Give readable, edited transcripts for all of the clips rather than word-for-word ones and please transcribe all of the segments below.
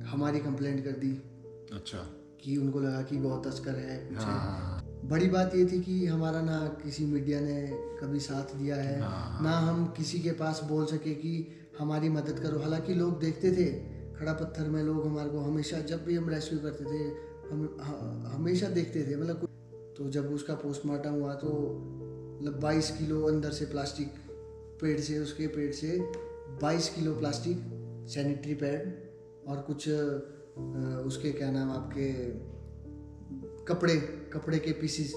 हमारी कंप्लेंट कर दी अच्छा। कि उनको लगा कि गौ तस्कर है कुछ है। हाँ बड़ी बात ये थी कि हमारा ना किसी मीडिया ने कभी साथ दिया है, ना हम किसी के पास बोल सके कि हमारी मदद करो। हालांकि लोग देखते थे, खड़ा पत्थर में लोग हमारे को हमेशा, जब भी हम रेस्क्यू करते थे, हम हमेशा देखते थे। मतलब तो जब उसका पोस्टमार्टम हुआ तो मतलब 22 किलो अंदर से प्लास्टिक, पेड़ से, उसके पेड़ से 22 किलो प्लास्टिक, सैनिटरी पैड और कुछ उसके क्या नाम आपके कपड़े के पीसीस।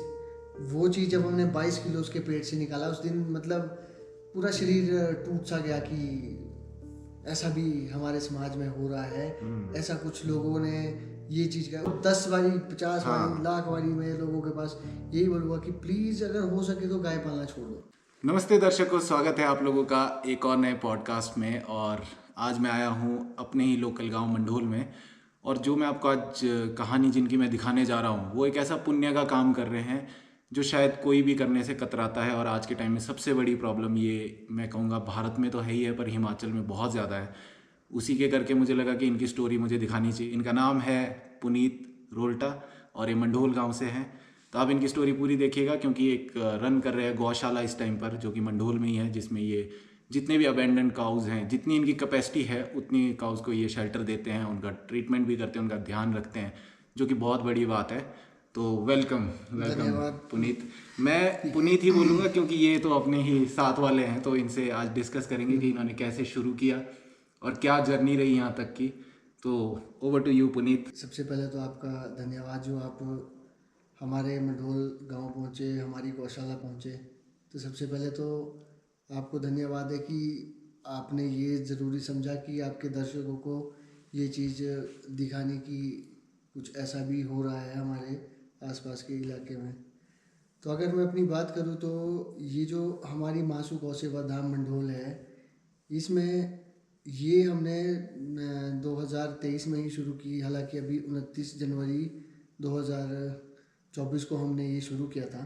वो चीज़ जब हमने 22 किलो उसके पेट से निकाला उस दिन, मतलब पूरा शरीर टूट सा गया कि ऐसा भी हमारे समाज में हो रहा है। ऐसा कुछ लोगों ने ये चीज़ का 10 बारी 50 बारी लाख बारी में लोगों के पास यही बोलूँगा कि प्लीज़ अगर हो सके तो गाय पालना छोड़ दो। नमस्ते दर्शकों, स्वागत है आप लोगों का एक और नए पॉडकास्ट में। और आज मैं आया हूँ अपने ही लोकल गांव मंढोल में। और जो मैं आपको आज कहानी जिनकी मैं दिखाने जा रहा हूँ वो एक ऐसा पुण्य का काम कर रहे हैं जो शायद कोई भी करने से कतराता है। और आज के टाइम में सबसे बड़ी प्रॉब्लम ये मैं कहूँगा भारत में तो है ही है, पर हिमाचल में बहुत ज़्यादा है। उसी के करके मुझे लगा कि इनकी स्टोरी मुझे दिखानी चाहिए। इनका नाम है पुनीत रोल्टा और ये मंढोल गांव से हैं। तो आप इनकी स्टोरी पूरी देखिएगा क्योंकि एक रन कर रहे हैं गौशाला इस टाइम पर, जो कि मंढोल में ही है, जिसमें ये जितने भी अबेंडेंड काउज हैं, जितनी इनकी कैपेसिटी है उतनी काउज को ये शेल्टर देते हैं, उनका ट्रीटमेंट भी करते हैं, उनका ध्यान रखते हैं, जो कि बहुत बड़ी बात है। तो वेलकम पुनीत। मैं पुनीत ही बोलूँगा क्योंकि ये तो अपने ही साथ वाले हैं। तो इनसे आज डिस्कस करेंगे कि इन्होंने कैसे शुरू किया और क्या जर्नी रही यहाँ तक की। तो ओवर टू यू पुनीत। सबसे पहले तो आपका धन्यवाद जो आप हमारे मंढोल गांव पहुँचे, हमारी गौशाला पहुँचे। तो सबसे पहले तो आपको धन्यवाद है कि आपने ये ज़रूरी समझा कि आपके दर्शकों को ये चीज़ दिखाने की कुछ ऐसा भी हो रहा है हमारे आसपास के इलाके में। तो अगर मैं अपनी बात करूँ तो ये जो हमारी मासू गौ सेवा धाम मंढोल है, इसमें ये हमने 2023 में ही शुरू की। हालांकि अभी 29 जनवरी 2024 को हमने ये शुरू किया था,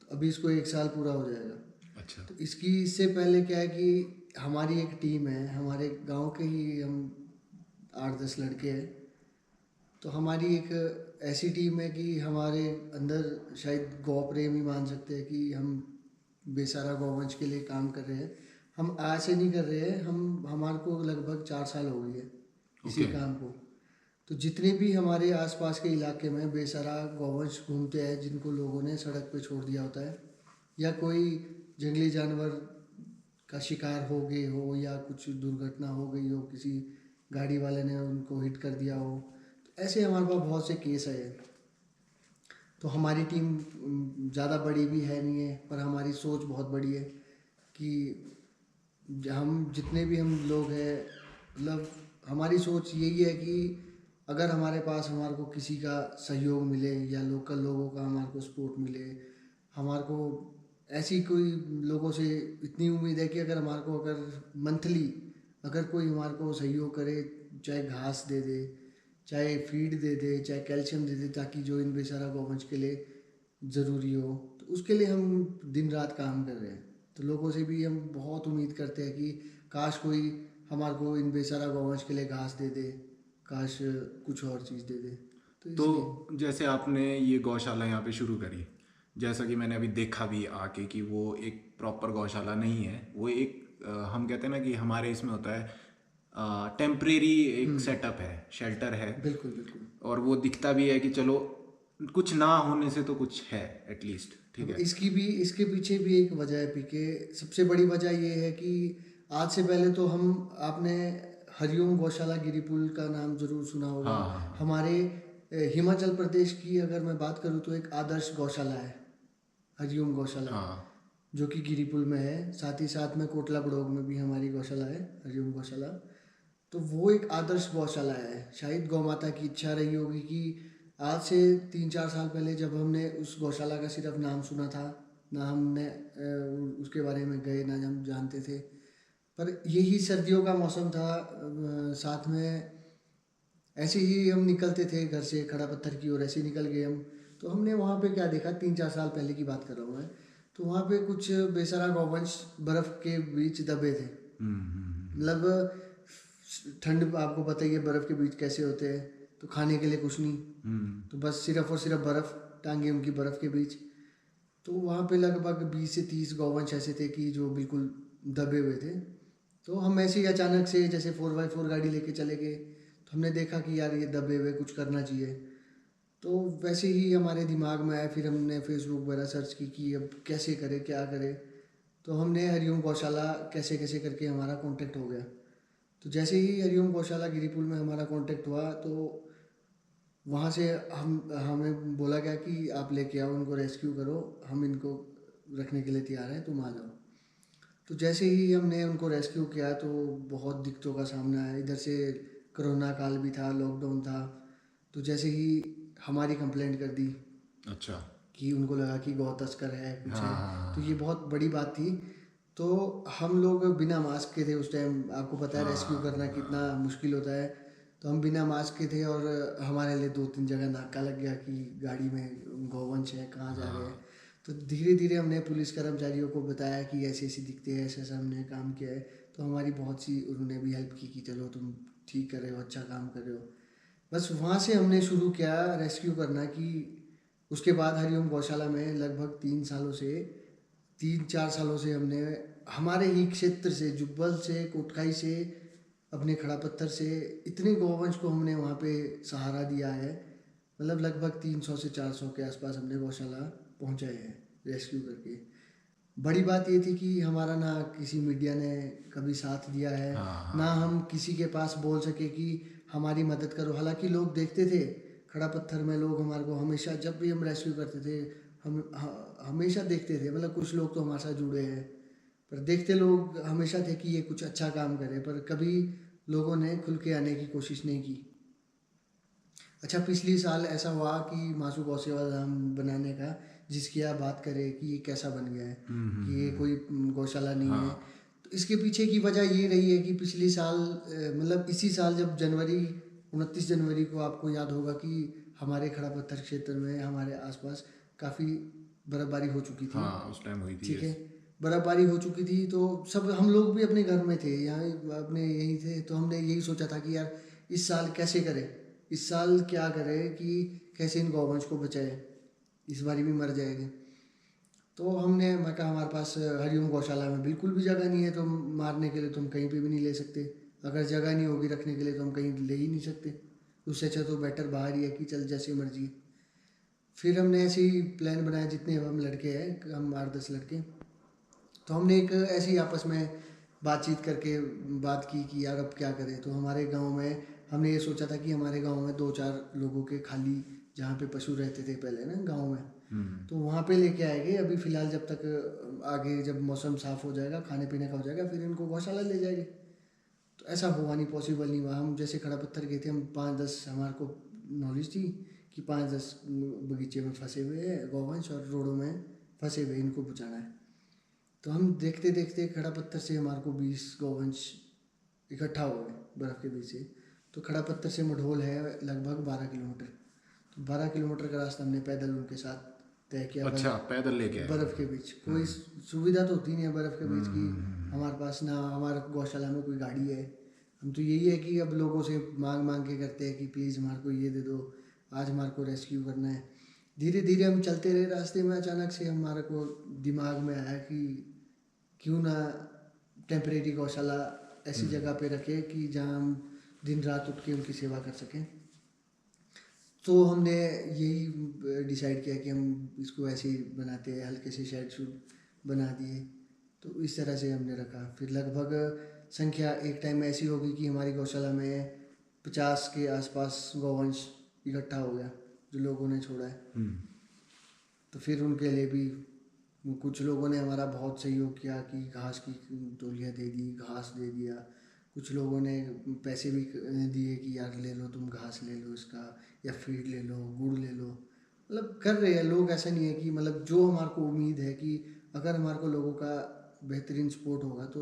तो अभी इसको 1 साल पूरा हो जाएगा। अच्छा। तो इससे पहले क्या है कि हमारी एक टीम है, हमारे गांव के ही हम 8-10 लड़के हैं। तो हमारी एक ऐसी टीम है कि हमारे अंदर शायद गौ प्रेम ही मान सकते हैं कि हम बेसारा गौवंश के लिए काम कर रहे हैं। हम आज से नहीं कर रहे हैं, हमारे को लगभग 4 साल हो गई है इसी काम को। तो जितने भी हमारे आसपास के इलाके में बेसहारा गौवंश घूमते हैं, जिनको लोगों ने सड़क पे छोड़ दिया होता है, या कोई जंगली जानवर का शिकार हो गए हो, या कुछ दुर्घटना हो गई हो, किसी गाड़ी वाले ने उनको हिट कर दिया हो, तो ऐसे हमारे पास बहुत से केस आए। तो हमारी टीम ज़्यादा बड़ी भी है नहीं है, पर हमारी सोच बहुत बड़ी है कि हम जितने भी हम लोग हैं, मतलब हमारी सोच यही है कि अगर हमारे पास हमारे को किसी का सहयोग मिले या लोकल लोगों का हमारे को सपोर्ट मिले, हमारे को ऐसी कोई लोगों से इतनी उम्मीद है कि अगर हमारे को अगर मंथली अगर कोई हमारे को सहयोग करे, चाहे घास दे दे, चाहे फीड दे दे, चाहे कैल्शियम दे दे, ताकि जो इन बेचारा गौवंश के लिए ज़रूरी हो, तो उसके लिए हम दिन रात काम कर रहे हैं। तो लोगों से भी हम बहुत उम्मीद करते हैं कि काश कोई हमारे को इन बेचारा गौवंश के लिए घास दे दे, काश कुछ और चीज़ दे दे। तो जैसे आपने ये गौशाला यहाँ पे शुरू करी, जैसा कि मैंने अभी देखा भी आके कि वो एक प्रॉपर गौशाला नहीं है, वो एक हम कहते हैं ना कि हमारे इसमें होता है टेम्परेरी एक सेटअप है, शेल्टर है। बिल्कुल बिल्कुल। और वो दिखता भी है कि चलो कुछ ना होने से तो कुछ है एटलीस्ट, ठीक है। इसके पीछे भी एक वजह है पीके। सबसे बड़ी वजह ये है कि आज से पहले तो आपने हरिओम गौशाला गिरिपुल का नाम जरूर सुना होगा। हाँ। हमारे हिमाचल प्रदेश की अगर मैं बात करूँ तो एक आदर्श गौशाला है हरिओम गौशाला। हाँ। जो कि गिरिपुल में है। साथ ही साथ में कोटला बड़ोग में भी हमारी गौशाला है, हरिओम गौशाला। तो वो एक आदर्श गौशाला है। शायद गौ माता की इच्छा रही होगी कि आज से 3-4 साल पहले जब हमने उस गौशाला का सिर्फ नाम सुना था, ना हमने उसके बारे में गए, ना हम जानते थे, पर यही सर्दियों का मौसम था। साथ में ऐसे ही हम निकलते थे घर से खड़ा पत्थर की ओर, ऐसे ही निकल गए हम। तो हमने वहाँ पे क्या देखा, 3-4 साल पहले की बात कर रहा हूँ मैं। तो वहाँ पे कुछ बेसहारा गौवंश बर्फ़ के बीच दबे थे। मतलब ठंड आपको पता ही है बर्फ़ के बीच कैसे होते हैं, तो खाने के लिए कुछ नहीं, तो बस सिर्फ और सिर्फ बर्फ़ टांगे उनकी बर्फ़ के बीच। तो वहाँ पे लगभग 20 से 30 गौवंश ऐसे थे कि जो बिल्कुल दबे हुए थे। तो हम ऐसे ही अचानक से जैसे 4x4 गाड़ी लेके चले गए, तो हमने देखा कि यार ये दबे हुए कुछ करना चाहिए। तो वैसे ही हमारे दिमाग में आया, फिर हमने फेसबुक वगैरह सर्च की कि अब कैसे करें क्या करें। तो हमने हरिओम गौशाला कैसे कैसे करके हमारा कांटेक्ट हो गया। तो जैसे ही हरिओम गौशाला गिरिपुल में हमारा कांटेक्ट हुआ, तो वहाँ से हमें बोला गया कि आप लेके आओ, उनको रेस्क्यू करो, हम इनको रखने के लिए तैयार हैं, तुम आ जाओ। तो जैसे ही हमने उनको रेस्क्यू किया तो बहुत दिक्कतों का सामना है। इधर से कोरोना काल भी था, लॉकडाउन था। तो जैसे ही हमारी कंप्लेंट कर दी अच्छा। कि उनको लगा कि गौ तस्कर है कुछ है, हाँ। तो ये बहुत बड़ी बात थी। तो हम लोग बिना मास्क के थे उस टाइम, आपको पता है रेस्क्यू करना कितना मुश्किल होता है। तो हम बिना मास्क के थे और हमारे लिए 2-3 जगह नाका लग गया कि गाड़ी में गौवंश है, कहाँ जा रहे हैं। तो धीरे धीरे हमने पुलिस कर्मचारियों को बताया कि ऐसे ऐसे दिखते हैं, ऐसा ऐसा हमने काम किया है। तो हमारी बहुत सी उन्होंने भी हेल्प की कि चलो तुम ठीक कर रहे हो, अच्छा काम कर रहे हो। बस वहाँ से हमने शुरू किया रेस्क्यू करना। कि उसके बाद हरिओम गौशाला में लगभग 3-4 सालों से हमने हमारे ही क्षेत्र से, जुब्बल से, कोटखाई से, अपने खड़ा पत्थर से, इतने गौवंश को हमने वहाँ पे सहारा दिया है। मतलब लगभग 300 से 400 के आसपास हमने गौशाला पहुँचाए हैं रेस्क्यू करके। बड़ी बात ये थी कि हमारा ना किसी मीडिया ने कभी साथ दिया है, ना हम किसी के पास बोल सके कि हमारी मदद करो। हालांकि लोग देखते थे खड़ा पत्थर में, लोग हमारे को हमेशा जब भी हम रेस्क्यू करते थे हमेशा देखते थे। मतलब कुछ लोग तो हमारे साथ जुड़े हैं, पर देखते लोग हमेशा थे कि ये कुछ अच्छा काम करे, पर कभी लोगों ने खुल के आने की कोशिश नहीं की। अच्छा, पिछली साल ऐसा हुआ कि मासू गौ सेवा धाम बनाने का, जिसकी आप बात करें कि ये कैसा बन गया है, कि ये कोई गौशाला नहीं है। तो इसके पीछे की वजह ये रही है कि पिछली साल मतलब इसी साल जब 29 जनवरी को आपको याद होगा कि हमारे खड़ा पत्थर क्षेत्र में हमारे आसपास काफ़ी बर्फबारी हो चुकी थी। हाँ, उस टाइम हुई थी। ठीक है, बर्फबारी हो चुकी थी। तो सब हम लोग भी अपने घर में थे, यहाँ अपने यहीं थे। तो हमने यही सोचा था कि यार इस साल कैसे करें, इस साल क्या करें कि कैसे इन गौवंश को बचाए, इस बारी भी मर जाएंगे। तो मैं कहा हमारे पास हरिओम गौशाला में बिल्कुल भी जगह नहीं है, तो मारने के लिए तुम कहीं पे भी नहीं ले सकते। अगर जगह नहीं होगी रखने के लिए तो हम कहीं ले ही नहीं सकते। उससे अच्छा तो बेटर बाहर ही है कि चल जैसे मर्जी। फिर हमने ऐसे ही प्लान बनाया, जितने हम लड़के हैं, हम 8-10 लड़के। तो हमने एक ऐसे ही आपस में बातचीत करके बात की कि यार अब क्या करें। तो हमारे गांव में हमने ये सोचा था कि हमारे गांव में 2-4 लोगों के खाली, जहाँ पे पशु रहते थे पहले ना गांव में, तो वहाँ पे लेके आएंगे। अभी फ़िलहाल जब तक आगे जब मौसम साफ़ हो जाएगा, खाने पीने का हो जाएगा, फिर इनको गौशाला ले जाएंगे। तो ऐसा हुआ नहीं, पॉसिबल नहीं हुआ। हम जैसे खड़ा पत्थर गए थे, हम 5-10 हमारे को नॉलेज थी कि 5-10 बगीचे में फंसे हुए हैं गौवंश और रोडों में फंसे हुए, इनको बचाना है। तो हम देखते देखते खड़ा पत्थर से हमारे को 20 गौवंश इकट्ठा हो गए बर्फ़ के बीच से। तो खड़ा पत्थर से मढोल है लगभग 12 किलोमीटर। तो 12 किलोमीटर का रास्ता हमने पैदल उनके साथ तय किया। अच्छा, पैदल लेके आए? बर्फ़ के बीच कोई सुविधा तो होती नहीं है बर्फ़ के बीच की हमारे पास, ना हमारे गौशाला में कोई गाड़ी है। हम तो यही है कि अब लोगों से मांग मांग के करते हैं कि प्लीज़ हमारे को ये दे दो, आज हमारे को रेस्क्यू करना है। धीरे धीरे हम चलते रहे, रास्ते में अचानक से हमारे को दिमाग में आया कि क्यों ना टेम्परेरी गौशाला ऐसी जगह पे रखे कि जहाँ हम दिन रात उठ के उनकी सेवा कर सकें। तो हमने यही डिसाइड किया कि हम इसको ऐसे ही बनाते हैं, हल्के से शेड शूड बना दिए। तो इस तरह से हमने रखा। फिर लगभग संख्या एक टाइम में ऐसी होगी कि हमारी गौशाला में 50 के आसपास गौवंश इकट्ठा हो गया जो लोगों ने छोड़ा है। तो फिर उनके लिए भी कुछ लोगों ने हमारा बहुत सहयोग किया कि घास की तौलियाँ दे दी, घास दे दिया। कुछ लोगों ने पैसे भी दिए कि यार ले लो, तुम घास ले लो इसका, या फीड ले लो, गुड़ ले लो। मतलब कर रहे हैं लोग, ऐसा नहीं है कि मतलब जो हमारे को उम्मीद है कि अगर हमारे को लोगों का बेहतरीन सपोर्ट होगा तो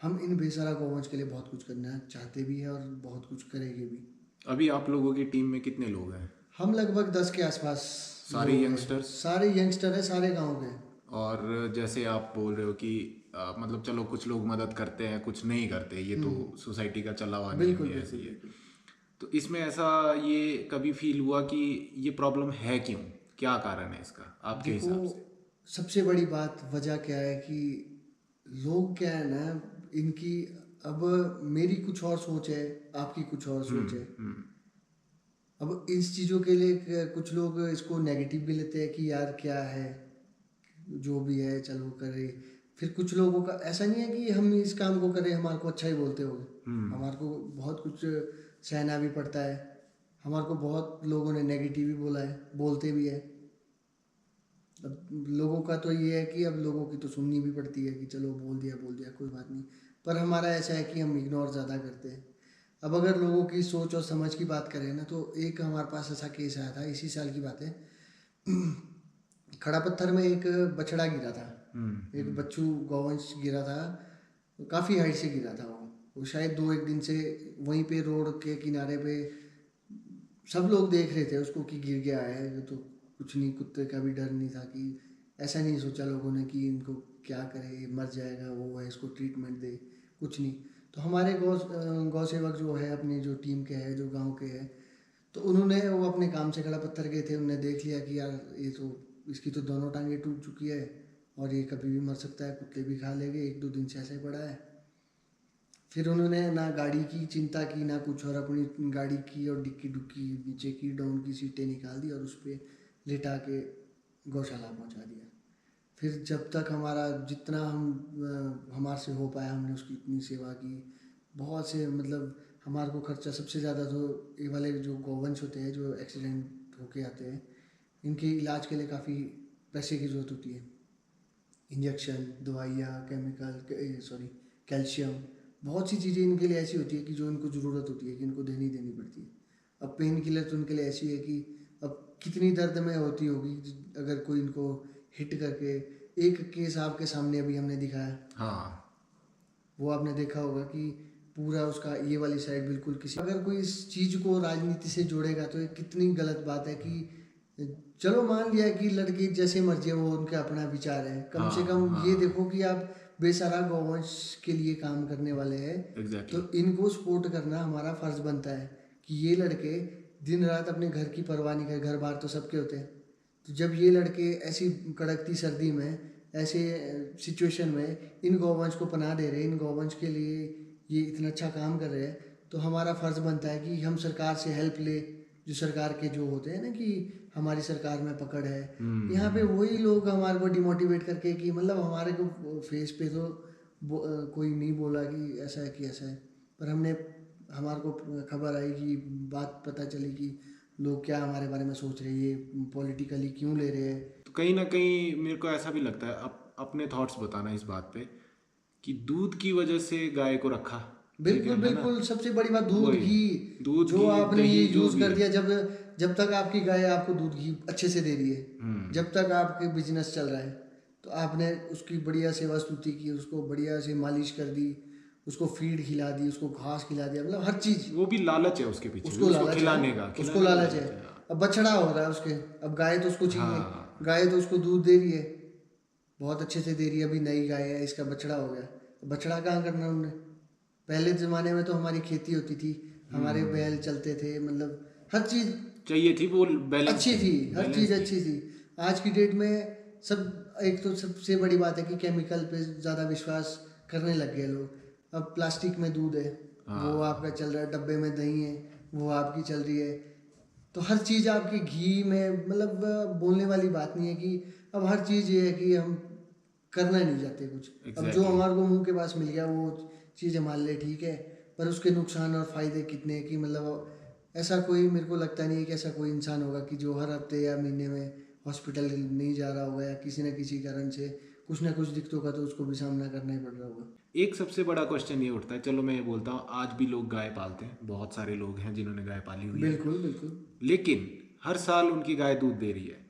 हम इन बेसहारा गौवंश के लिए बहुत कुछ करना चाहते भी हैं और बहुत कुछ करेंगे भी। अभी आप लोगों की टीम में कितने लोग हैं? हम लगभग 10 के आसपास। सारे यंगस्टर्स? सारे यंगस्टर हैं, सारे गाँव के। और जैसे आप बोल रहे हो कि मतलब चलो कुछ लोग मदद करते हैं कुछ नहीं करते, ये तो सोसाइटी का चला हुआ नियम बिल्कुल ही ऐसे बिल्कुल ही है। बिल्कुल। तो इसमें ऐसा ये कभी फील हुआ कि ये प्रॉब्लम है क्यों, क्या कारण है इसका आपके देखो, हिसाब से? सबसे बड़ी बात वजह क्या है कि लोग क्या है ना, इनकी अब मेरी कुछ और सोच है, आपकी कुछ और सोच है। हम्म। अब इस चीज़ों के लिए कुछ लोग इसको नेगेटिव भी लेते हैं कि यार क्या है, जो भी है चलो करे। फिर कुछ लोगों का ऐसा नहीं है कि हम इस काम को करें हमारे को अच्छा ही बोलते होंगे, हमारे को बहुत कुछ सहना भी पड़ता है, हमारे को बहुत लोगों ने नेगेटिव भी बोला है, बोलते भी है। अब लोगों का तो ये है कि अब लोगों की तो सुननी भी पड़ती है कि चलो बोल दिया कोई बात नहीं। पर हमारा ऐसा है कि हम इग्नोर ज़्यादा करते हैं। अब अगर लोगों की सोच और समझ की बात करें ना, तो एक हमारे पास ऐसा केस आया था, इसी साल की बात है। खड़ा पत्थर में एक बछड़ा गिरा था, एक बच्चू गौवंश गिरा था, काफ़ी हाइट से गिरा था वो शायद 2 एक दिन से वहीं पे रोड के किनारे पे सब लोग देख रहे थे उसको कि गिर गया है। तो कुछ नहीं, कुत्ते का भी डर नहीं था कि ऐसा नहीं सोचा लोगों ने कि इनको क्या करे, मर जाएगा, वो है इसको ट्रीटमेंट दे, कुछ नहीं। तो हमारे गौ सेवक जो है अपनी जो टीम के है, जो गांव के है, तो उन्होंने वो अपने काम से खड़ा पत्थर गए थे, उन्होंने देख लिया कि यार ये तो इसकी तो दोनों टांगे टूट चुकी है और ये कभी भी मर सकता है, कुत्ते भी खा लेंगे, 1 2 दिन से ऐसा ही पड़ा है। फिर उन्होंने ना गाड़ी की चिंता की ना कुछ, और अपनी गाड़ी की और डिक्की डुक्की नीचे की, डाउन की सीटें निकाल दी और उस पर लेटा के गौशाला पहुंचा दिया। फिर जब तक हमारा जितना हमारे से हो पाया हमने उसकी इतनी सेवा की। बहुत से मतलब हमारे को खर्चा सबसे ज़्यादा तो ये वाले जो गौवंश होते हैं जो एक्सीडेंट होके आते हैं, इनके इलाज के लिए काफ़ी पैसे की ज़रूरत होती है। इंजेक्शन, दवाइयाँ, केमिकल, सॉरी, कैल्शियम, बहुत सी चीज़ें इनके लिए ऐसी होती है कि जो इनको ज़रूरत होती है कि इनको देनी पड़ती है। अब पेन किलर तो इनके लिए ऐसी है कि अब कितनी दर्द में होती होगी अगर कोई इनको हिट करके। एक केस आपके सामने अभी हमने दिखाया, हाँ। वो आपने देखा होगा कि पूरा उसका ये वाली साइड बिल्कुल किसी, अगर कोई इस चीज़ को राजनीति से जोड़ेगा तो ये कितनी गलत बात है कि चलो मान लिया कि लड़की जैसे मर्जी है, वो उनका अपना विचार है, कम से कम ये देखो कि आप बेसहारा गौवंश के लिए काम करने वाले हैं। एग्जैक्टली। तो इनको सपोर्ट करना हमारा फर्ज बनता है कि ये लड़के दिन रात अपने घर की परवाह नहीं कर, घर बार तो सबके होते हैं। तो जब ये लड़के ऐसी कड़कती सर्दी में, ऐसे सिचुएशन में इन गौवंश को पनाह दे रहे हैं, इन गौवंश के लिए ये इतना अच्छा काम कर रहे हैं, तो हमारा फ़र्ज़ बनता है कि हम सरकार से हेल्प ले। जो सरकार के जो होते हैं ना कि हमारी सरकार में पकड़ है, यहाँ पे वही लोग हमारे को डिमोटिवेट करके कि मतलब हमारे को फेस पे तो कोई नहीं बोला कि ऐसा है कि ऐसा है, पर हमारे को खबर आई कि बात पता चली कि लोग क्या हमारे बारे में सोच रहे हैं, ये पॉलिटिकली क्यों ले रहे हैं। तो कहीं ना कहीं मेरे को ऐसा भी लगता है, अपने थॉट्स बताना इस बात पे, कि दूध की वजह से गाय को रखा। बिल्कुल बिल्कुल, सबसे बड़ी बात दूध वही, घी, दूध जो घी, आपने दही, ये जो यूज़ भी कर है। दिया, जब तक आपकी गाय आपको दूध घी अच्छे से दे रही है, जब तक आपके बिजनेस चल रहा है, तो आपने उसकी बढ़िया सेवा स्तुति की, उसको बढ़िया से मालिश कर दी, उसको फीड खिला दी, उसको घास खिला दिया, मतलब हर चीज़। वो भी लालच है उसके पीछे, उसको उसको लालच खिलाने है, का, उसको खिलाने का लालच है। हाँ। अब बछड़ा हो रहा है उसके, अब गाय तो उसको चाहिए, हाँ। गाय तो उसको दूध दे रही है, बहुत अच्छे से दे रही है, अभी नई गाय है, इसका बछड़ा हो गया, बछड़ा कहाँ करना उन्होंने। पहले ज़माने में तो हमारी खेती होती थी, हमारे बैल चलते थे, मतलब हर चीज़ चाहिए थी वो बैलेंस अच्छी थी, हर बैलेंस चीज़ थी। अच्छी थी। आज की डेट में सब, एक तो सबसे बड़ी बात है कि केमिकल पे ज़्यादा विश्वास करने लग गए लोग। अब प्लास्टिक में दूध है, वो आपका चल रहा है, डब्बे में दही है, वो आपकी चल रही है। तो हर चीज़ आपकी घी में, मतलब बोलने वाली बात नहीं है कि अब हर चीज़ ये है कि हम करना नहीं चाहते कुछ। अब जो Exactly. हमारे को मुंह के पास मिल गया वो चीज़ हमारे लिए ठीक है, पर उसके नुकसान और फ़ायदे कितने हैं कि मतलब ऐसा कोई, मेरे को लगता नहीं है कि ऐसा कोई इंसान होगा कि जो हर हफ्ते या महीने में हॉस्पिटल नहीं जा रहा होगा, या किसी न किसी कारण से कुछ ना कुछ दिक्कतों का तो उसको भी सामना करना ही पड़ रहा होगा। एक सबसे बड़ा क्वेश्चन ये उठता है, चलो मैं ये बोलता हूँ, आज भी लोग गाय पालते हैं, बहुत सारे लोग हैं जिन्होंने गाय पाली हुई है, बिल्कुल बिल्कुल। लेकिन हर साल उनकी गाय दूध दे रही है।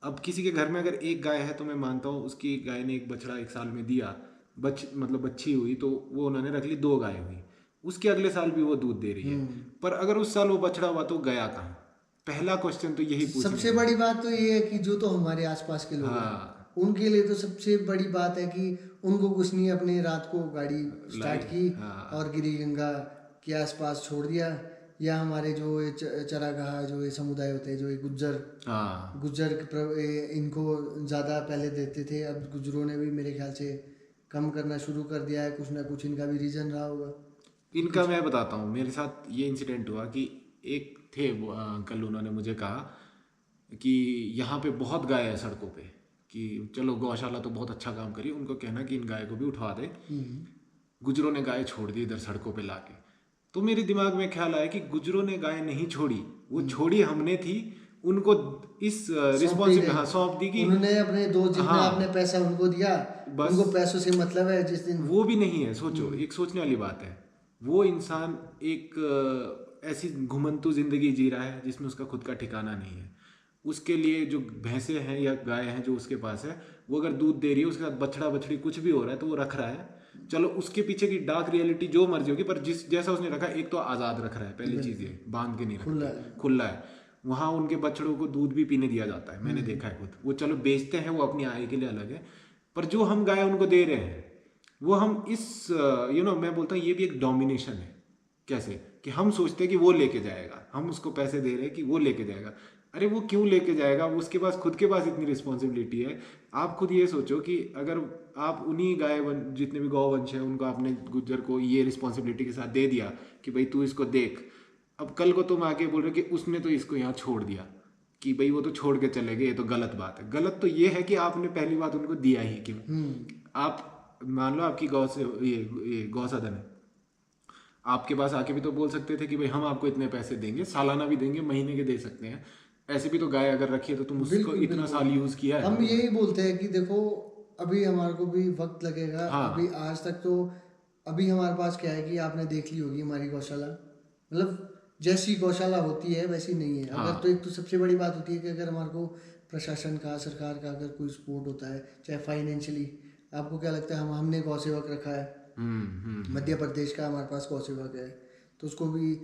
अब किसी के घर में अगर एक गाय है तो मैं मानता हूँ उसकी गाय ने एक बछड़ा एक साल में दिया, मतलब बच्ची हुई तो वो उन्होंने रख ली, 2 गाय हुई, उसके अगले साल भी वो दूध दे रही है। पर अगर उस साल वो बछड़ा हुआ तो गया कहाँ? पहला क्वेश्चन तो यही पूछना सबसे बड़ी बात तो ये है कि जो तो हमारे आसपास के लोग हैं, हाँ, उनके लिए तो सबसे बड़ी बात है कि उनको कुछ नहीं, अपने रात को गाड़ी स्टार्ट की हाँ। और गिरी गंगा के आसपास छोड़ दिया। या हमारे जो ये चरागाह, जो ये समुदाय होते हैं, जो ये गुज्जर हाँ, गुज्जर इनको ज़्यादा पहले देते थे, अब गुज्जरों ने भी मेरे ख्याल से कम करना शुरू कर दिया है। कुछ ना कुछ इनका भी रीज़न रहा होगा। इनका मैं बताता हूँ, मेरे साथ ये इंसिडेंट हुआ कि एक थे वो अंकल, उन्होंने मुझे कहा कि यहाँ पे बहुत गाय है सड़कों पे, कि चलो गौशाला तो बहुत अच्छा काम करी, उनको कहना कि इन गाय को भी उठवा दे। गुजरों ने गाय छोड़ दी इधर सड़कों पे लाके। तो मेरे दिमाग में ख्याल आया कि गुजरों ने गाय नहीं छोड़ी, वो छोड़ी हमने थी, उनको इस रिस्पॉन्सिबिलिटी हाँ सौंप दी कि उन्होंने अपने दो, जितना हाँ आपने पैसा उनको दिया, बस उनको पैसों से मतलब है। जिस दिन वो भी नहीं है, सोचो एक सोचने वाली बात है। वो इंसान एक ऐसी घुमंतू जिंदगी जी रहा है जिसमें उसका खुद का ठिकाना नहीं है। उसके लिए जो भैंसे हैं या गाय हैं जो उसके पास है, वो अगर दूध दे रही है, उसके साथ बछड़ा बछड़ी कुछ भी हो रहा है तो वो रख रहा है। चलो उसके पीछे की डार्क रियलिटी जो मर्जी होगी, पर जिस जैसा उसने रखा, एक तो आज़ाद रख रहा है, पहली चीज़ ये, बांध के नहीं खुला रखता, है। खुला है। वहाँ उनके बछड़ों को दूध भी पीने दिया जाता है, मैंने देखा है खुद। वो चलो बेचते हैं, वो अपनी आय के लिए अलग है, पर जो हम गाय उनको दे रहे हैं, वो हम इस मैं बोलता हूँ ये भी एक डोमिनेशन है। कैसे कि हम सोचते हैं कि वो लेके जाएगा, हम उसको पैसे दे रहे हैं कि वो लेके जाएगा। अरे वो क्यों लेके जाएगा, वो उसके पास खुद के पास इतनी रिस्पॉन्सिबिलिटी है। आप खुद ये सोचो कि अगर आप उन्हीं जितने भी गौवंश हैं उनको आपने गुज्जर को ये रिस्पॉन्सिबिलिटी के साथ दे दिया कि भाई तू इसको देख, अब कल को तुम आके बोल रहे हो कि उसने तो इसको यहाँ छोड़ दिया, कि भाई वो तो छोड़ के चले गए, ये तो गलत बात है। गलत तो ये है कि आपने पहली बात उनको दिया ही क्यों। आप मान लो आपकी गौ से ये गौसदन है, आपके पास आके भी तो बोल सकते थे कि भाई हम आपको इतने पैसे देंगे, सालाना भी देंगे, महीने के दे सकते हैं। ऐसे भी तो गाय अगर रखी है तो तुम उसको बिल्कुल इतना बिल्कुल। साल यूज किया है। हम यही बोलते हैं कि देखो, अभी हमारे को भी वक्त लगेगा। हाँ अभी आज तक तो, अभी हमारे पास क्या है कि आपने देख ली होगी हमारी गौशाला, मतलब जैसी गौशाला होती है वैसी नहीं है। हाँ अगर तो एक तो सबसे बड़ी बात होती है कि अगर हमारे को प्रशासन का, सरकार का अगर कोई सपोर्ट होता है, चाहे फाइनेंशियली, आपको क्या लगता है, हमने गौ सेवक रखा है, मध्य प्रदेश का हमारे पास गौ सेवक है, तो उसको भी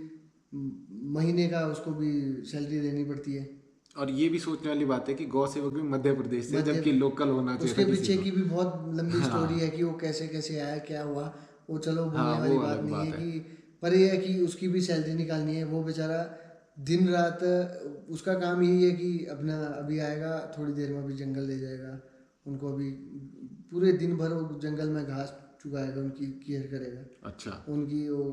महीने का उसको भी सैलरी देनी पड़ती है। और ये भी सोचने वाली बात है कि गौ सेवक भी मध्य प्रदेश से, जबकि लोकल होना चाहिए उसके था किसी पीछे को। की भी बहुत लंबी स्टोरी है कि वो कैसे कैसे आया, क्या हुआ, वो चलो बोलने हाँ वाली वो बात अलग नहीं बात है है। कि, पर ये है कि उसकी भी सैलरी निकालनी है। वो बेचारा दिन रात, उसका काम यही है कि अपना अभी आएगा, थोड़ी देर में अभी जंगल ले जाएगा उनको, अभी पूरे दिन भर वो जंगल में घास चुगाएगा, उनकी केयर करेगा। अच्छा उनकी वो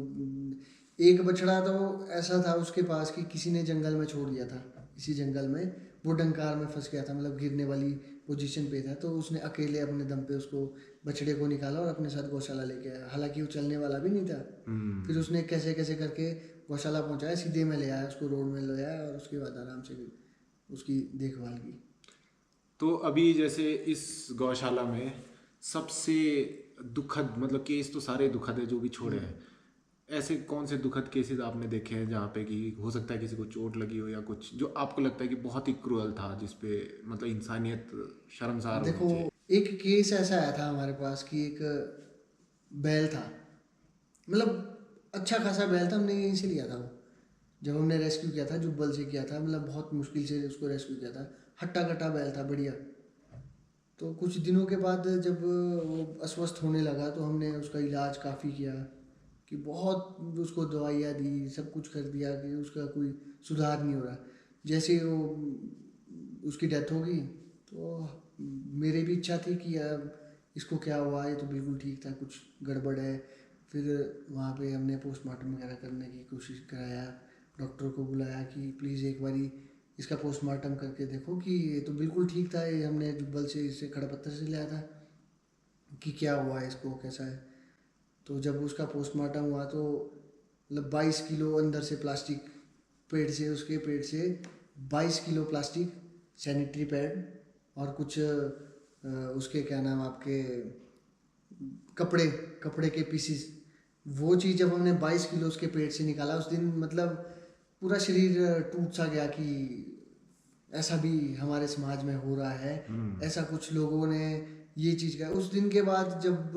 एक बछड़ा तो ऐसा था उसके पास कि किसी ने जंगल में छोड़ दिया था, इसी जंगल में वो डंकार में फंस गया था, मतलब गिरने वाली पोजीशन पे था। तो उसने अकेले अपने दम पे उसको, बछड़े को निकाला और अपने साथ गौशाला लेके आया। हालांकि वो चलने वाला भी नहीं था। फिर उसने कैसे कैसे करके गौशाला पहुंचाया, सीधे में ले आया उसको, रोड में ले आया, और उसके बाद आराम से उसकी देखभाल की। तो अभी जैसे इस गौशाला में सबसे दुखद, मतलब केस तो सारे दुखद है जो भी छोड़े हैं, ऐसे कौन से दुखद केसेस आपने देखे हैं जहाँ पे कि हो सकता है किसी को चोट लगी हो या कुछ जो आपको लगता है कि बहुत ही क्रूअल था, जिसपे मतलब इंसानियत शर्मसार होनी देखो, चाहिए? एक केस ऐसा आया था हमारे पास कि एक बैल था, मतलब अच्छा खासा बैल था, हमने यहीं से लिया था वो। जब हमने रेस्क्यू किया था, जुब्बल से किया था, मतलब बहुत मुश्किल से उसको रेस्क्यू किया था। हट्टा कट्टा बैल था, बढ़िया। तो कुछ दिनों के बाद जब वो अस्वस्थ होने लगा, तो हमने उसका इलाज काफ़ी किया, कि बहुत उसको दवाइयाँ दी, सब कुछ कर दिया, कि उसका कोई सुधार नहीं हो रहा। जैसे वो उसकी डेथ हो गई, तो मेरी भी इच्छा थी कि अब इसको क्या हुआ, ये तो बिल्कुल ठीक था, कुछ गड़बड़ है। फिर वहाँ पे हमने पोस्टमार्टम वगैरह करने की कोशिश कराया, डॉक्टर को बुलाया कि प्लीज़ एक बारी इसका पोस्टमार्टम करके देखो कि ये तो बिल्कुल ठीक था, ये हमने जुब्बल से, इसे खड़ा पत्थर से लिया था, कि क्या हुआ है इसको, कैसा है। तो जब उसका पोस्टमार्टम हुआ तो मतलब 22 किलो अंदर से प्लास्टिक, पेट से, उसके पेट से 22 किलो प्लास्टिक, सैनिटरी पैड और कुछ उसके क्या नाम आपके, कपड़े, कपड़े के पीसीस। वो चीज़ जब हमने 22 किलो उसके पेट से निकाला, उस दिन मतलब पूरा शरीर टूट सा गया कि ऐसा भी हमारे समाज में हो रहा है। ऐसा कुछ लोगों ने ये चीज़ का, उस दिन के बाद जब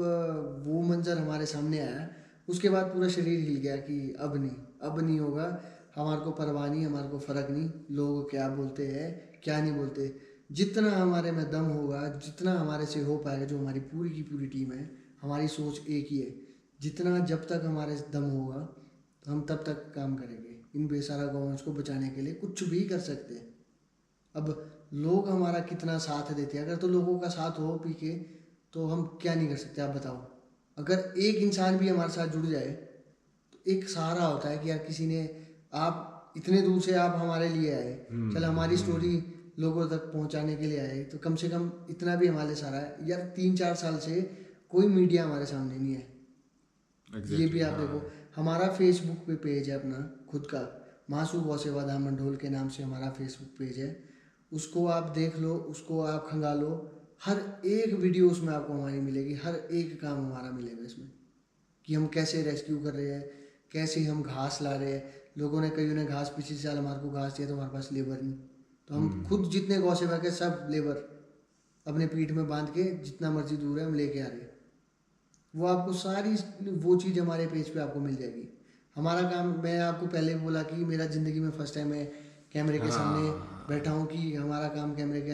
वो मंजर हमारे सामने आया, उसके बाद पूरा शरीर हिल गया कि अब नहीं, अब नहीं होगा। हमारे को परवाह नहीं, हमारे को फ़र्क नहीं लोग क्या बोलते हैं क्या नहीं बोलते। जितना हमारे में दम होगा, जितना हमारे से हो पाएगा, जो हमारी पूरी की पूरी टीम है, हमारी सोच एक ही है, जितना जब तक हमारे दम होगा तो हम तब तक काम करेंगे। इन बेसहारा गौवंश को बचाने के लिए कुछ भी कर सकते हैं। अब लोग हमारा कितना साथ देते हैं, अगर तो लोगों का साथ हो पी के तो हम क्या नहीं कर सकते, आप बताओ। अगर एक इंसान भी हमारे साथ जुड़ जाए तो एक सहारा होता है कि यार किसी ने, आप इतने दूर से आप हमारे लिए आए, चल हमारी स्टोरी लोगों तक पहुंचाने के लिए आए, तो कम से कम इतना भी हमारे सहारा है यार। 3-4 साल से कोई मीडिया हमारे सामने नहीं है। ये भी आप देखो, हमारा फेसबुक पे पेज है अपना खुद का, मासू गौ सेवा धाम मंडोल के नाम से हमारा फेसबुक पेज है। उसको आप देख लो, उसको आप खंगालो, हर एक वीडियो उसमें आपको हमारी मिलेगी, हर एक काम हमारा मिलेगा इसमें, कि हम कैसे रेस्क्यू कर रहे हैं, कैसे हम घास ला रहे हैं। लोगों ने, कईयों ने घास, पिछले साल हमारे को घास दिया तो हमारे पास लेबर नहीं, तो हम खुद जितने गौ सेवा के सब लेबर अपने पीठ में बांध के जितना मर्जी दूर है हम लेके आ रहे हैं। वो आपको सारी वो चीज़ हमारे पेज पे आपको मिल जाएगी। हमारा काम, मैं आपको पहले भी बोला कि मेरा ज़िंदगी में फर्स्ट टाइम मैं कैमरे के सामने बैठा हूँ, कि हमारा काम कैमरे के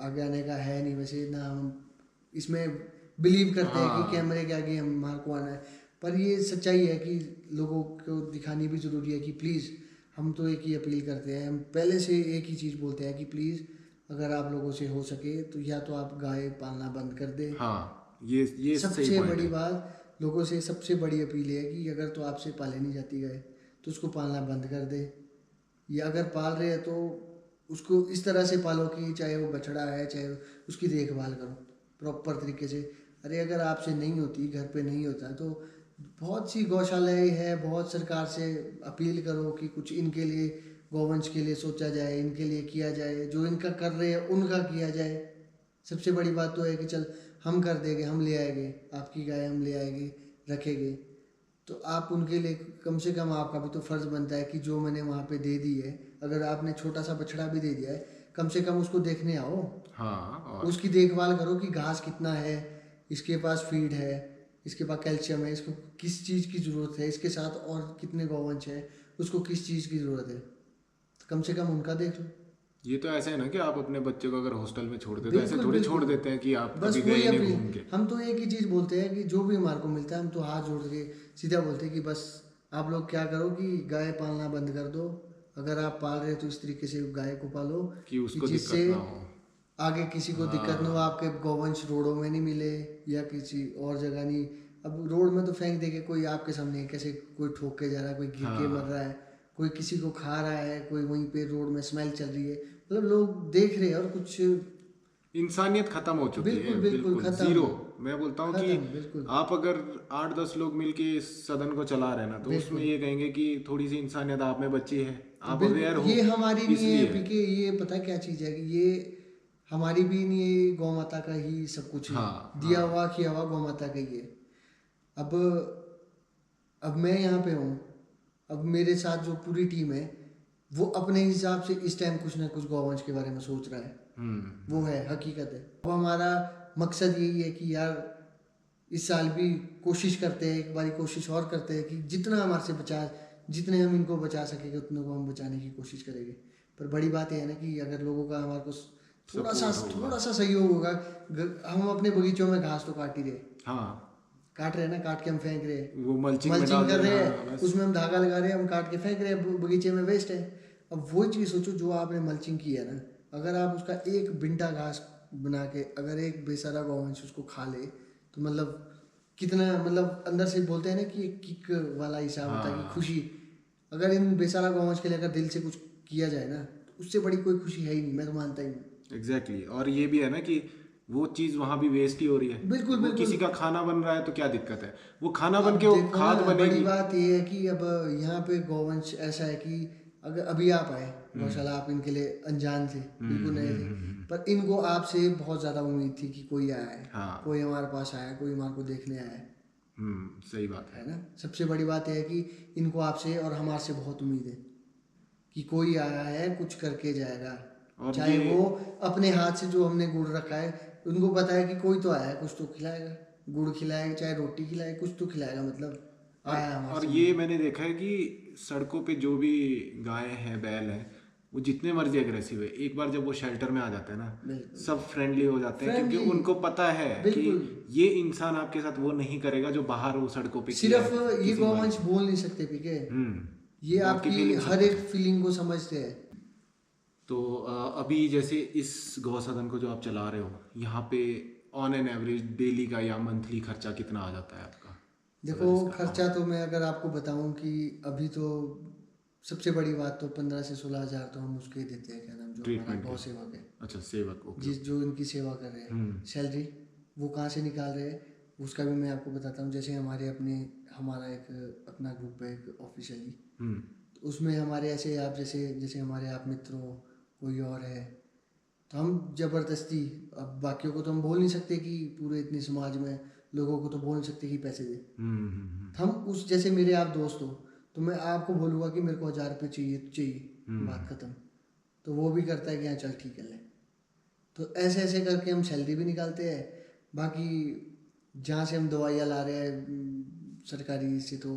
आगे आने का है नहीं, वैसे ना हम इसमें बिलीव करते हैं कि कैमरे के आगे हमारे को आना है। पर ये सच्चाई है कि लोगों को दिखानी भी ज़रूरी है कि प्लीज़, हम तो एक ही अपील करते हैं, हम पहले से एक ही चीज़ बोलते हैं कि प्लीज़ अगर आप लोगों से हो सके तो या तो आप गाय पालना बंद कर दें। हाँ, ये सही सबसे पॉइंट बड़ी है। बात, लोगों से सबसे बड़ी अपील है कि अगर तो आपसे पाले नहीं जाती गाय तो उसको पालना बंद कर दे, या अगर पाल रहे हैं तो उसको इस तरह से पालो कि चाहे वो बछड़ा है, चाहे उसकी देखभाल करो प्रॉपर तरीके से। अरे अगर आपसे नहीं होती, घर पे नहीं होता, तो बहुत सी गौशालाएँ है, बहुत सरकार से अपील करो कि कुछ इनके लिए, गौवंश के लिए सोचा जाए, इनके लिए किया जाए, जो इनका कर रहे हैं उनका किया जाए। सबसे बड़ी बात तो है कि चल हम कर देंगे, हम ले आएंगे, आपकी गाय हम ले आएंगे, रखेंगे, तो आप उनके लिए कम से कम आपका भी तो फ़र्ज़ बनता है कि जो मैंने वहाँ पे दे दी है, अगर आपने छोटा सा बछड़ा भी दे दिया है, कम से कम उसको देखने आओ, हाँ, और उसकी देखभाल करो कि घास कितना है, इसके पास फीड है, इसके पास कैल्शियम है, इसको किस चीज़ की ज़रूरत है, इसके साथ और कितने गौवंश हैं, उसको किस चीज़ की ज़रूरत है, तो कम से कम उनका देख लो। ये तो ऐसे है ना कि आप अपने बच्चे को अगर हॉस्टल में छोड़ देते तो ऐसे बिल्कुल थोड़ी छोड़ बिल्कुल, देते हैं कि आप बस कभी गए वही ही नहीं अपील, घूम के। हम तो एक ही चीज़ बोलते हैं कि जो भी हमारे को मिलता है हम तो हाथ जोड़ के सीधा बोलते हैं कि बस आप लोग क्या करो कि गाय पालना बंद कर दो। अगर आप पाल रहे हो तो इस तरीके से गाय को पालो कि उसको जिससे दिक्कत ना हो। आगे किसी को दिक्कत ना हो, आपके गौवंश रोडों में नहीं मिले या किसी और जगह नहीं। अब रोड में तो फेंक दे के कोई आपके सामने कैसे कोई ठोक के जा रहा है, कोई गिर के मर रहा है, कोई किसी को खा रहा है, कोई वहीं पे रोड में स्मेल चल रही है, मतलब लोग देख रहे हैं और कुछ, इंसानियत खत्म हो चुकी है, बिल्कुल बिल्कुल बिल्कुल खत्म, जीरो। मैं बोलता हूँ कि खत्म बिल्कुल। आप अगर 8-10 लोग मिलके इस सदन को चला रहे हैं ना, तो उसमें ये कहेंगे कि थोड़ी सी इंसानियत आप में बची है, आप अवेयर बिल्कुल हो, ये हमारी नहीं है इसलिए। पीके, ये पता है क्या चीज़ है कि ये हमारी भी नहीं है, ये गौ माता का ही सब कुछ है, हाँ, दिया हुआ किया हुआ गौ माता का ही है। अब अब मैं यहाँ पे हूँ, अब मेरे साथ जो पूरी टीम है वो अपने हिसाब से इस टाइम कुछ ना कुछ गौवंश के बारे में सोच रहा है, वो है हकीकत है। अब हमारा मकसद यही है कि यार इस साल भी कोशिश करते हैं, एक बारी कोशिश और करते हैं कि जितना हमारे से बचा, जितने हम इनको बचा सकेंगे उतने को हम बचाने की कोशिश करेंगे। पर बड़ी बात यह है ना कि अगर लोगों का हमारे को थोड़ा सा सहयोग होगा, हम अपने बगीचों में घास तो काट ही रहे, हाँ, काट रहे हैं ना, काट के हम फेंक रहे हैं, वो मल्चिंग में मल्चिंग डाल कर रहे रहे हैं, हैं, हाँ, बस। उसमें हम धागा लगा रहे हैं, हम काट के फेंक रहे हैं, बगीचे में वेस्ट है। अब वो चीज़ सोचो जो आपने मल्चिंग की है ना, अगर आप उसका एक बिंटा घास बना के अगर एक बेसहारा गौवंश उसको खा ले तो मतलब कितना, मतलब अंदर से बोलते हैं ना कि एक किक वाला हिसाब होता है कि खुशी। अगर इन बेसहारा गौवंश के लिए अगर दिल से कुछ किया जाए ना तो उससे बड़ी कोई खुशी है ही नहीं, मैं तो मानता ही नहीं। एग्जैक्टली। और ये भी है ना कि वो चीज़ वहाँ भी वेस्ट ही हो रही है। बिल्कुल वो बिल्कुल। किसी का खाना बन रहा है तो क्या दिक्कत है, वो खाना बन अब के वो देखो खाद ना, बड़ी बनेगी। बात ये है कि अब यहाँ पे गौवंश ऐसा है कि अगर अभी आप आए गौशाला, आप इनके लिए अनजान थे, बिल्कुल नए थे, पर इनको आपसे बहुत ज़्यादा उम्मीद थी कि कोई आया है, हाँ। कोई हमारे पास आया, कोई हमारे को देखने आया है सही बात है। ना। सबसे बड़ी बात यह है कि इनको आपसे और हमारे से बहुत उम्मीद है कि कोई आया है कुछ करके जाएगा, और चाहे ये वो अपने हाथ से जो हमने गुड़ रखा है, उनको पता है कि कोई तो आया है, कुछ तो खिलाएगा, गुड़ खिलाएगा चाहे रोटी खिलाए, कुछ तो खिलाएगा, मतलब आया है हमारे और सामने। ये मैंने देखा है कि सड़कों पे जो भी गाय हैं, बैल हैं, वो जितने मर्जी अग्रेसिव है, एक बार जब वो शेल्टर में आ जाता है ना, बिल्कुल सब फ्रेंडली हो जाते हैं, क्योंकि फ्रेंडली, उनको पता है कि बिल्कुल। ये इंसान आपके साथ वो नहीं करेगा जो बाहर वो सड़कों पे किया सिर्फ है ये किसी गौवंश बोल नहीं सकते पीके, ये वो आपकी आपकी फीलिंग हर एक फीलिंग को समझते हैं। तो अभी जैसे इस गौ सदन को जो आप चला रहे हो, यहाँ पे ऑन एन एवरेज डेली का या मंथली खर्चा कितना आ जाता है आपका? देखो खर्चा तो मैं अगर आपको बताऊं कि अभी तो सबसे बड़ी बात तो 15 से 16 हज़ार तो हम उसके ही देते हैं, क्या नाम, जो हमारा ट्रीटमेंट गौ के? सेवक है, अच्छा, सेवक, ओके। जिस जो इनकी सेवा कर रहे हैं, सैलरी वो कहाँ से निकाल रहे हैं उसका भी मैं आपको बताता हूँ। जैसे हमारा एक अपना ग्रुप है एक ऑफिशियली, तो उसमें हमारे ऐसे आप जैसे जैसे हमारे आप मित्र हो, कोई और है, तो हम ज़बरदस्ती, अब बाकियों को तो हम बोल नहीं सकते कि पूरे इतने समाज में लोगों को तो बोल नहीं सकते कि पैसे दे, हम उस जैसे मेरे आप दोस्त हो तो मैं आपको बोलूँगा कि मेरे को 1000 रुपये चाहिए तो चाहिए, बात ख़त्म। तो वो भी करता है कि हाँ चल ठीक है ले। तो ऐसे ऐसे करके हम सैलरी भी निकालते हैं। बाकी जहाँ से हम दवाइयाँ ला रहे हैं सरकारी से, तो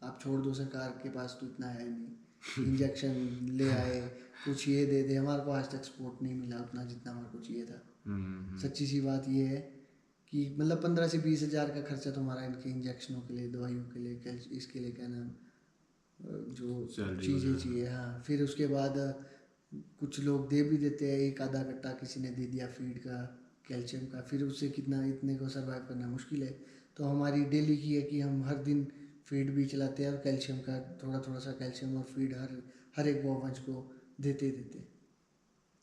आप छोड़ दो, सरकार के पास तो इतना है नहीं। इंजेक्शन ले आए, कुछ ये दे दे, हमारे को आज तक सपोर्ट नहीं मिला उतना जितना हमारे को चाहिए था। सच्ची सी बात ये है कि मतलब 15 से 20 हज़ार का खर्चा तो हमारा इनके इंजेक्शनों के लिए, दवाइयों के लिए, इसके लिए क्या नाम, जो चीज़ें चाहिए। हाँ, फिर उसके बाद कुछ लोग दे भी देते हैं, एक आधा कट्टा किसी ने दे दिया फीड का, कैल्शियम का, फिर उससे कितना इतने को सरवाइव करना मुश्किल है। तो हमारी डेली की है कि हम हर दिन फीड भी चलाते हैं और कैल्शियम का थोड़ा थोड़ा सा कैल्शियम और फीड हर एक गौवंश को देते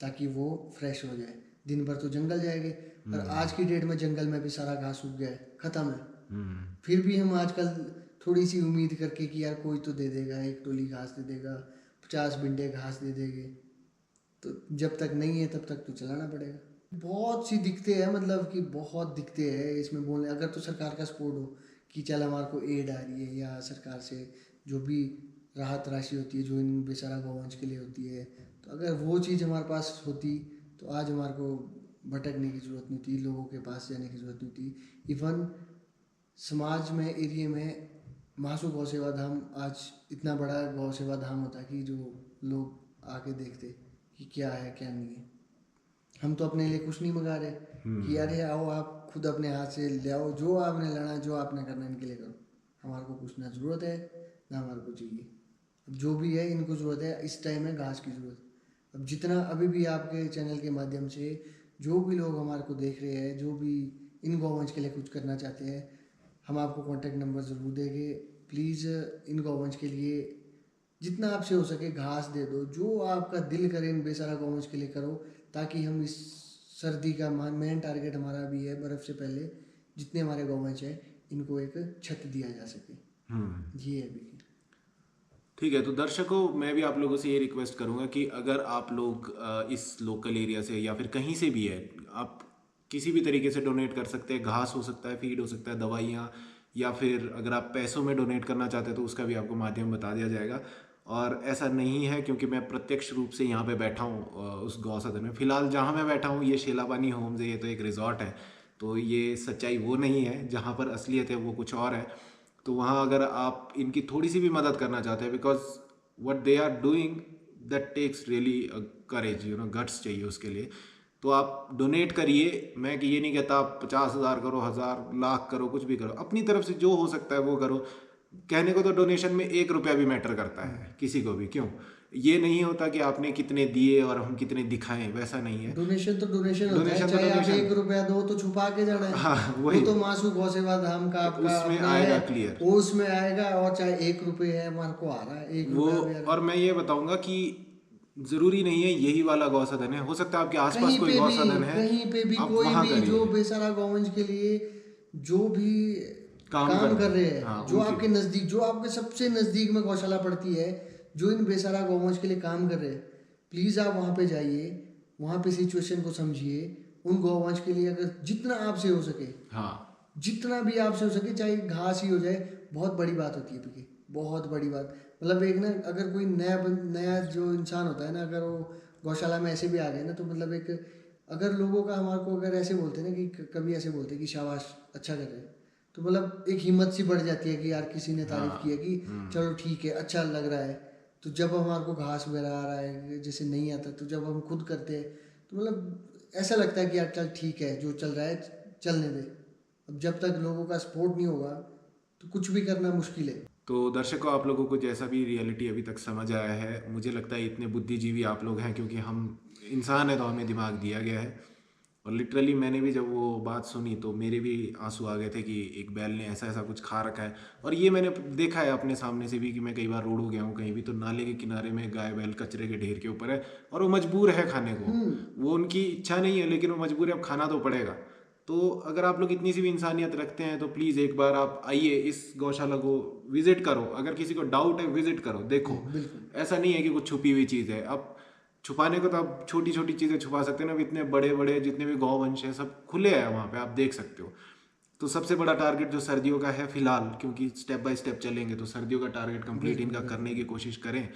ताकि वो फ्रेश हो जाए। दिन भर तो जंगल जाएंगे, और आज की डेट में जंगल में भी सारा घास उग गया है, ख़त्म है। फिर भी हम आजकल थोड़ी सी उम्मीद करके कि यार कोई तो दे देगा, एक टोली घास दे देगा, 50 बिंडे घास दे देंगे, तो जब तक नहीं है तब तक तो चलाना पड़ेगा। बहुत सी दिक्कतें हैं, मतलब कि बहुत दिक्कतें हैं इसमें बोलने। अगर तो सरकार का सपोर्ट हो कि चल हमारे को एड आ रही है, या सरकार से जो भी राहत राशि होती है जो इन बेचारा गौवंश के लिए होती है, तो अगर वो चीज़ हमारे पास होती तो आज हमारे को भटकने की ज़रूरत नहीं थी, लोगों के पास जाने की ज़रूरत नहीं थी। इवन समाज में, एरिया में मासू गौ सेवा धाम आज इतना बड़ा गौ सेवा धाम होता कि जो लोग आके देखते कि क्या है क्या नहीं है। हम तो अपने लिए कुछ नहीं मंगा रहे कि यार ये आओ आप खुद अपने हाथ से ले आओ, जो आपने लेना जो आपने करना इनके लिए करो, हमारे को कुछ ना ज़रूरत है ना हमारे को चाहिए। अब जो भी है इनको ज़रूरत है, इस टाइम है घास की ज़रूरत। अब जितना अभी भी आपके चैनल के माध्यम से जो भी लोग हमारे को देख रहे हैं, जो भी इन गौवंश के लिए कुछ करना चाहते हैं, हम आपको कॉन्टेक्ट नंबर ज़रूर देंगे। प्लीज़ इन गौवंश के लिए जितना आपसे हो सके घास दे दो, जो आपका दिल करे इन बेचारा गौवंश के लिए करो, ताकि हम इस सर्दी का मेन टारगेट हमारा भी है, बर्फ़ से पहले जितने हमारे गौवंश हैं इनको एक छत दिया जा सके। ये है भी। ठीक है, तो दर्शकों मैं भी आप लोगों से ये रिक्वेस्ट करूंगा कि अगर आप लोग इस लोकल एरिया से या फिर कहीं से भी है, आप किसी भी तरीके से डोनेट कर सकते हैं। घास हो सकता है, फीड हो सकता है, दवाइयाँ, या फिर अगर आप पैसों में डोनेट करना चाहते हैं तो उसका भी आपको माध्यम बता दिया जाएगा। और ऐसा नहीं है क्योंकि मैं प्रत्यक्ष रूप से यहाँ पे बैठा हूँ उस गौ सदन में। फिलहाल जहाँ मैं बैठा हूँ ये शेलापानी होम्स है, ये तो एक रिजॉर्ट है, तो ये सच्चाई वो नहीं है, जहाँ पर असलियत है वो कुछ और है। तो वहाँ अगर आप इनकी थोड़ी सी भी मदद करना चाहते हैं, because what they are doing that takes really courage, guts चाहिए उसके लिए। तो आप डोनेट करिए। मैं कि ये नहीं कहता आप 50,000 करो, 1000, लाख करो, कुछ भी करो, अपनी तरफ से जो हो सकता है वो करो। कहने को तो डोनेशन में 1 रुपया भी मैटर करता है किसी को भी, क्यों? ये नहीं होता कि आपने कितने दिए और हम कितने दिखाएं, वैसा नहीं है। डोनेशन तो डोनेशन होता है, चाहे आप 1 रुपया दो तो छुपा के जाना है। हाँ, वही वो तो मासू गौ सेवा धाम का आपका उसमें अपना आएगा है, क्लियर, वो उसमें आएगा। और चाहे 1 रुपये है हमारे को आ रहा है, 1 वो। रुपया भी आ रहा है। और मैं ये बताऊंगा कि जरूरी नहीं है यही वाला गौसदन है, हो सकता है आपके आसपास कोई गौसदन है, कहीं पे भी आप कोई वहाँ भी करिए। जो बेचारा गौवंश के लिए जो भी काम कर रहे हैं, हाँ, जो आपके नज़दीक, जो आपके सबसे नज़दीक में गौशाला पड़ती है, जो इन बेचारा गौवंश के लिए काम कर रहे हैं, प्लीज़ आप वहाँ पे जाइए, वहाँ पे सिचुएशन को समझिए। उन गौवंश के लिए अगर जितना आपसे हो सके, हाँ, जितना भी आपसे हो सके, चाहे घास ही हो जाए, बहुत बड़ी बात होती है पीके, बहुत बड़ी बात। मतलब एक ना, अगर कोई नया जो इंसान होता है ना, अगर वो गौशाला में ऐसे भी आ गए ना, तो मतलब एक, अगर लोगों का हमारे को अगर ऐसे बोलते हैं ना, कि कभी ऐसे बोलते हैं कि शाबाश अच्छा कर रहे हैं, तो मतलब एक हिम्मत सी बढ़ जाती है कि यार किसी ने तारीफ की है कि चलो ठीक है अच्छा लग रहा है। तो जब हमारे को घास वगैरह आ रहा है जैसे नहीं आता, तो जब हम खुद करते हैं तो मतलब ऐसा लगता है कि यार चल ठीक है, जो चल रहा है चलने दे। अब जब तक लोगों का सपोर्ट नहीं होगा तो कुछ भी करना मुश्किल है। तो दर्शकों, आप लोगों को जैसा भी रियलिटी अभी तक समझ आया है, मुझे लगता है इतने बुद्धिजीवी आप लोग हैं क्योंकि हम इंसान है तो हमें दिमाग दिया गया है। और लिटरली मैंने भी जब वो बात सुनी तो मेरे भी आंसू आ गए थे कि एक बैल ने ऐसा ऐसा कुछ खा रखा है। और ये मैंने देखा है अपने सामने से भी कि मैं कई बार रोड हो गया हूँ कहीं भी, तो नाले के किनारे में गाय बैल कचरे के ढेर के ऊपर है और वो मजबूर है खाने को। वो उनकी इच्छा नहीं है लेकिन वो मजबूर है, अब खाना तो पड़ेगा। तो अगर आप लोग इतनी सी भी इंसानियत रखते हैं तो प्लीज़ एक बार आप आइए, इस गौशाला को विजिट करो। अगर किसी को डाउट है विजिट करो, देखो। ऐसा नहीं है कि कुछ छुपी हुई चीज़ है। अब छुपाने को तो आप छोटी छोटी चीज़ें छुपा सकते हैं ना, अब इतने बड़े बड़े जितने भी गौवंश हैं सब खुले हैं वहाँ पे, आप देख सकते हो। तो सबसे बड़ा टारगेट जो सर्दियों का है फिलहाल, क्योंकि स्टेप बाय स्टेप चलेंगे, तो सर्दियों का टारगेट कंप्लीट इनका करने की कोशिश करें।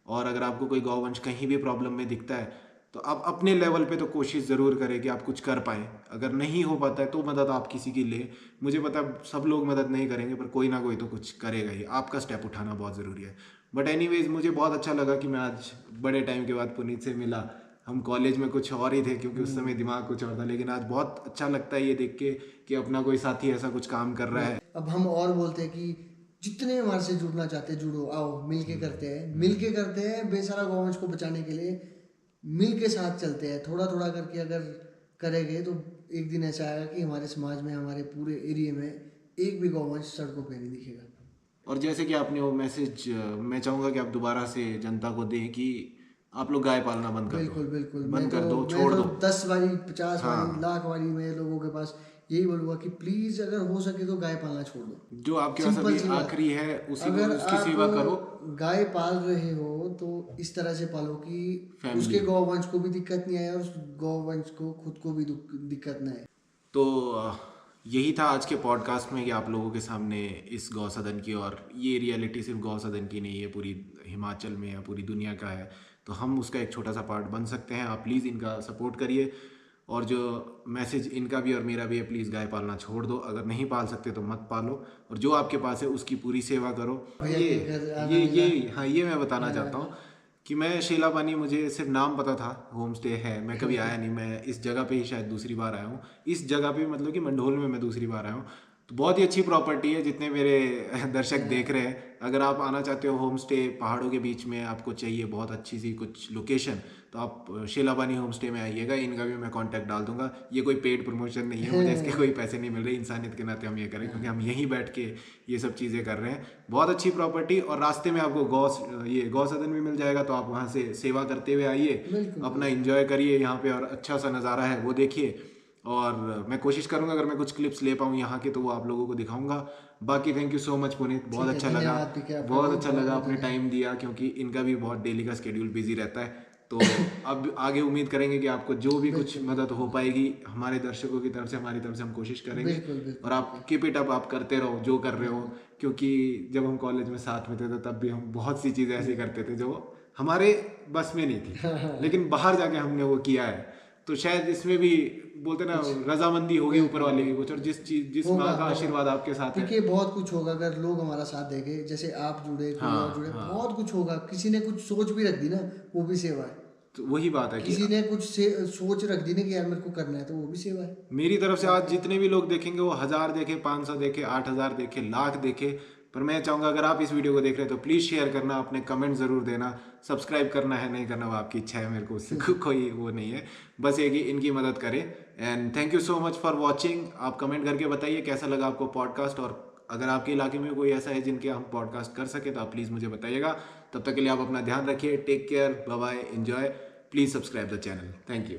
और अगर आपको कोई गौवंश कहीं भी प्रॉब्लम में दिखता है तो आप अपने लेवल पे तो कोशिश ज़रूर करें कि आप कुछ कर पाएँ। अगर नहीं हो पाता है तो मदद आप किसी की ले। मुझे पता है सब लोग मदद नहीं करेंगे पर कोई ना कोई तो कुछ करेगा ही। आपका स्टेप उठाना बहुत ज़रूरी है। बट एनीवेज, मुझे बहुत अच्छा लगा कि मैं आज बड़े टाइम के बाद पुनीत से मिला। हम कॉलेज में कुछ और ही थे क्योंकि उस समय दिमाग कुछ और था, लेकिन आज बहुत अच्छा लगता है ये देख के कि अपना कोई साथी ऐसा कुछ काम कर रहा है। अब हम और बोलते हैं कि जितने हमारे से जुड़ना चाहते हैं जुड़ो, आओ मिलके करते हैं बेचारा गौवंश को बचाने के लिए मिल के साथ चलते हैं। थोड़ा थोड़ा करके अगर करेंगे तो एक दिन ऐसा आएगा कि हमारे समाज में, हमारे पूरे एरिया में एक भी गौवंश सड़कों पे नहीं दिखेगा। और जैसे कि आपने वो मैसेज, मैं चाहूँगा कि आप दोबारा से जनता को दें कि आप लोग गाय पालना बंद कर दो। बिल्कुल बंद कर दो, छोड़ दो। 10 वाली 50 वाली लाख वाली मैं लोगों के पास यही बोलूँगा कि प्लीज़ अगर हो सके तो गाय पालना छोड़ दो। जो आपके पास अभी आखिरी है उसकी सेवा करो। गाय पाल रहे हो तो इस तरह से पालो कि उसके गौवंश को भी दिक्कत नहीं आए और उस गौवंश को खुद को भी दिक्कत ना आए। तो यही था आज के पॉडकास्ट में कि आप लोगों के सामने इस गौ सदन की, और ये रियलिटी सिर्फ गौ सदन की नहीं है, पूरी हिमाचल में या पूरी दुनिया का है, तो हम उसका एक छोटा सा पार्ट बन सकते हैं। आप प्लीज़ इनका सपोर्ट करिए। और जो मैसेज इनका भी और मेरा भी है, प्लीज़ गाय पालना छोड़ दो। अगर नहीं पाल सकते तो मत पालो, और जो आपके पास है उसकी पूरी सेवा करो। ये मैं बताना चाहता हूँ कि मैं शेला पानी, मुझे सिर्फ नाम पता था होम स्टे है, मैं कभी आया नहीं। मैं इस जगह पे ही शायद दूसरी बार आया हूँ। इस जगह पे मतलब कि मंढोल में मैं दूसरी बार आया हूँ। तो बहुत ही अच्छी प्रॉपर्टी है। जितने मेरे दर्शक देख रहे हैं, अगर आप आना चाहते हो होम स्टे पहाड़ों के बीच में, आपको चाहिए बहुत अच्छी सी कुछ लोकेशन, तो आप शेलाबानी होम स्टे में आइएगा। इनका भी मैं कांटेक्ट डाल दूंगा। ये कोई पेड प्रमोशन नहीं है, मुझे इसके कोई पैसे नहीं मिल रहे। इंसानियत के नाते हम ये करें क्योंकि हम यहीं बैठ के ये सब चीज़ें कर रहे हैं। बहुत अच्छी प्रॉपर्टी, और रास्ते में आपको गौ सदन भी मिल जाएगा, तो आप वहाँ से सेवा करते हुए आइए, अपना इंजॉय करिए यहाँ पे, और अच्छा सा नज़ारा है वो देखिए। और मैं कोशिश करूंगा अगर मैं कुछ क्लिप्स ले पाऊँ यहाँ के तो वो आप लोगों को दिखाऊंगा। बाकी thank you so much Puneet, बहुत अच्छा लगा, आपने टाइम दिया, क्योंकि इनका भी बहुत डेली का शेड्यूल बिजी रहता है। तो अब आगे उम्मीद करेंगे कि आपको जो भी कुछ मदद हो पाएगी हमारे दर्शकों की तरफ से, हमारी तरफ से हम कोशिश करेंगे। और आप कीप इट अप, आप करते रहो जो कर रहे हो, क्योंकि जब हम कॉलेज में साथ में थे तो तब भी हम बहुत सी चीज़ें ऐसी करते थे जो हमारे बस में नहीं थी, लेकिन बाहर जाके हमने वो किया है। तो शायद इसमें भी बोलते ना, रजामंदी होगी ऊपर वाले की कुछ, और जिस माँ का आशीर्वाद आपके साथ है। देखिए बहुत कुछ होगा अगर लोग हमारा साथ देंगे, जैसे आप जुड़े, कोई और जुड़े, बहुत कुछ होगा। किसी ने कुछ सोच भी रख दी ना, वो भी सेवा है। तो वही बात है, किसी ने कुछ सोच रख दी ना कि यार मेरे को करना है, तो वो भी सेवा है। मेरी तरफ से आज जितने भी लोग देखेंगे वो 1000 देखे, 500 देखे, 8000 देखे, लाख देखे, पर मैं चाहूँगा अगर आप इस वीडियो को देख रहे हैं तो प्लीज़ शेयर करना, अपने कमेंट ज़रूर देना। सब्सक्राइब करना है नहीं करना वो आपकी इच्छा है, मेरे को उससे कोई वो नहीं है, बस ये कि इनकी मदद करें। And thank you so much for watching. आप कमेंट करके बताइए कैसा लगा आपको पॉडकास्ट, और अगर आपके इलाके में कोई ऐसा है जिनके हम पॉडकास्ट कर सके तो आप प्लीज़ मुझे बताइएगा। तब तक के लिए आप अपना ध्यान रखिए। Take care, bye bye, enjoy. Please subscribe the channel. Thank you.